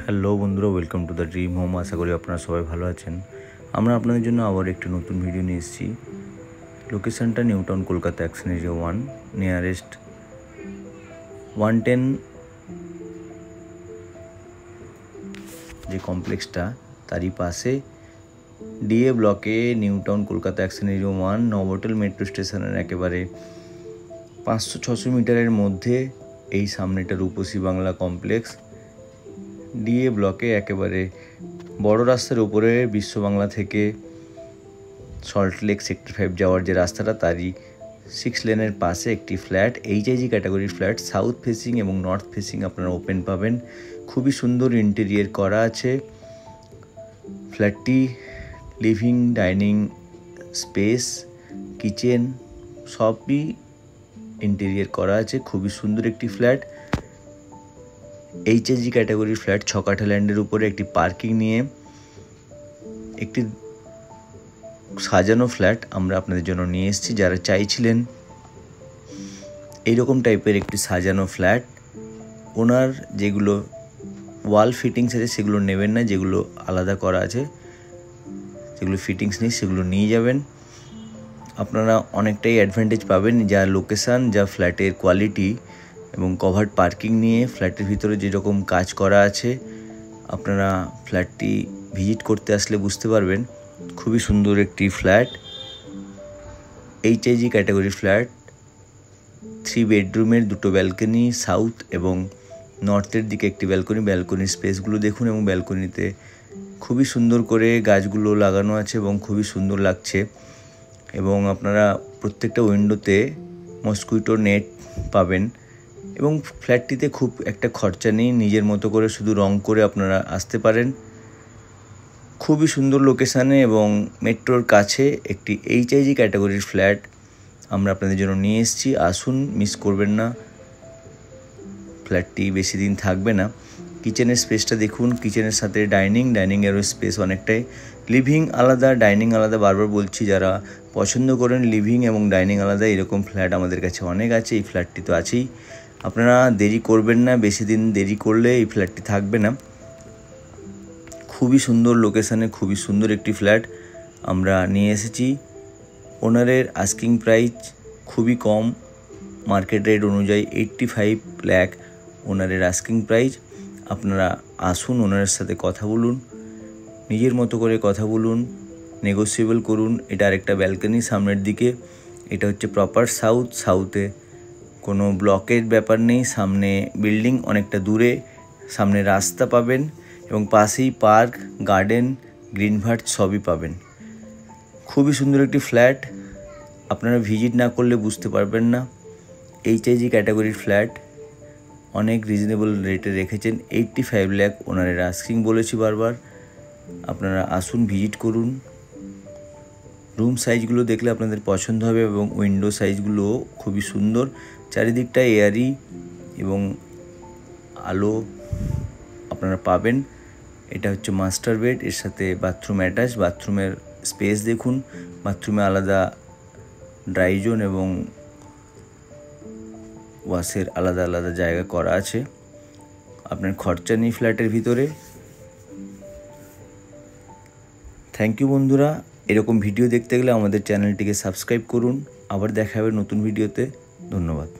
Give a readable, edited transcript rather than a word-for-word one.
Hello বন্ধুরা, welcome to the dream home. আশা করি আপনারা সবাই ভালো আছেন। আমরা আপনাদের জন্য আবার একটি নতুন ভিডিও নিয়ে এসেছি। লোকেশনটা new town, Kolkata action area 1, nearest 110 যে কমপ্লেক্সটা তারই পাশে ডিএ ব্লকে new town, Kolkata action area 1, Novotel metro স্টেশনের একেবারে 500-600 মিটারের মধ্যে এই সামনেটা রূপসী বাংলা কমপ্লেক্স। ডিএ ব্লকে একেবারে বড় রাস্তার উপরে বিশ্ব বাংলা থেকে সল্টলেক সেক্টর 5 যাওয়ার যে রাস্তাটা তারই 6 লেনের পাশে একটি ফ্ল্যাট, এইচআইজি ক্যাটাগরির ফ্ল্যাট। সাউথ ফেসিং এবং নর্থ ফেসিং আপনারা ওপেন পাবেন। খুবই সুন্দর ইন্টেরিয়ার করা আছে। ফ্ল্যাটটি লিভিং, ডাইনিং স্পেস, কিচেন সবই ইন্টেরিয়ার করা আছে। খুবই সুন্দর একটি ফ্ল্যাট, এইচএসজি ক্যাটাগরির ফ্ল্যাট। 6 কাঠা ল্যান্ডের উপরে একটি পার্কিং নিয়ে একটি সাজানো ফ্ল্যাট আমরা আপনাদের জন্য নিয়ে এসেছি। যারা চাইছিলেন এইরকম টাইপের একটি সাজানো ফ্ল্যাট, ওনার যেগুলো ওয়াল ফিটিংস আছে সেগুলো নেবেন না, যেগুলো আলাদা করা আছে, যেগুলো ফিটিংস নেই সেগুলো নিয়ে যাবেন। আপনারা অনেকটাই অ্যাডভান্টেজ পাবেন। যা লোকেশান, যা ফ্ল্যাটের কোয়ালিটি এবং কভার্ড পার্কিং নিয়ে ফ্ল্যাটের ভিতরে যেরকম কাজ করা আছে, আপনারা ফ্ল্যাটটি ভিজিট করতে আসলে বুঝতে পারবেন। খুবই সুন্দর একটি ফ্ল্যাট, এইচআইজি ক্যাটাগরি ফ্ল্যাট। 3 বেডরুমের 2টো ব্যালকনি, সাউথ এবং নর্থের দিকে একটি ব্যালকনি। ব্যালকনির স্পেসগুলো দেখুন এবং ব্যালকনিতে খুবই সুন্দর করে গাছগুলো লাগানো আছে এবং খুবই সুন্দর লাগছে। এবং আপনারা প্রত্যেকটা উইন্ডোতে মসকুইটো নেট পাবেন এবং ফ্ল্যাটটিতে খুব একটা খরচা নেই। নিজের মতো করে শুধু রং করে আপনারা আসতে পারেন। খুবই সুন্দর লোকেশানে এবং মেট্রোর কাছে একটি এইচআইজি ক্যাটাগরির ফ্ল্যাট আমরা আপনাদের জন্য নিয়ে এসেছি। আসুন, মিস করবেন না। ফ্ল্যাটটি বেশি দিন থাকবে না। কিচেনের স্পেসটা দেখুন, কিচেনের সাথে ডাইনিংয়েরও স্পেস অনেকটাই। লিভিং আলাদা, ডাইনিং আলাদা। বারবার বলছি, যারা পছন্দ করেন লিভিং এবং ডাইনিং আলাদা, এরকম ফ্ল্যাট আমাদের কাছে অনেক আছে। এই ফ্ল্যাটটি তো আছেই। আপনারা দেরি করবেন না, বেশি দিন দেরি করলে এই ফ্ল্যাটটি থাকবে না। খুবই সুন্দর লোকেশানে খুবই সুন্দর একটি ফ্ল্যাট আমরা নিয়ে এসেছি। ওনারের আস্কিং প্রাইস খুবই কম, মার্কেট রেট অনুযায়ী 85 লাখ ওনারের আস্কিং প্রাইস। আপনারা আসুন, ওনারের সাথে কথা বলুন, নিজের মতো করে কথা বলুন, নেগোসিয়েবল করুন। এটা আরেকটা ব্যালকনি সামনের দিকে। এটা হচ্ছে প্রপার সাউথে কোনো ব্লকের ব্যাপার নেই। সামনে বিল্ডিং অনেকটা দূরে, সামনে রাস্তা পাবেন এবং পাশেই পার্ক, গার্ডেন, গ্রিনভার্ট সবই পাবেন। খুবই সুন্দর একটি ফ্ল্যাট, আপনারা ভিজিট না করলে বুঝতে পারবেন না। এইচআইজি ক্যাটাগরির ফ্ল্যাট অনেক রিজনেবল রেটে রেখেছেন। 85 লাখ ওনারের আস্কিং বলেছি বারবার। আপনারা আসুন, ভিজিট করুন। রুম সাইজগুলো দেখলে আপনাদের পছন্দ হবে এবং উইন্ডো সাইজগুলোও খুবই সুন্দর। চারিদিকটা এয়ারি এবং আলো আপনারা পাবেন। এটা হচ্ছে মাস্টার বেড, এর সাথে বাথরুম অ্যাটাচ। বাথরুমের স্পেস দেখুন, বাথরুমে আলাদা ড্রাই জোন এবং ওয়াশের আলাদা আলাদা জায়গা করা আছে। আপনার খরচা নেই ফ্ল্যাটের ভিতরে। থ্যাংক ইউ বন্ধুরা। এরকম ভিডিও দেখতে গেলে আমাদের চ্যানেলটিকে সাবস্ক্রাইব করুন। আবার দেখা হবে নতুন ভিডিওতে। ধন্যবাদ।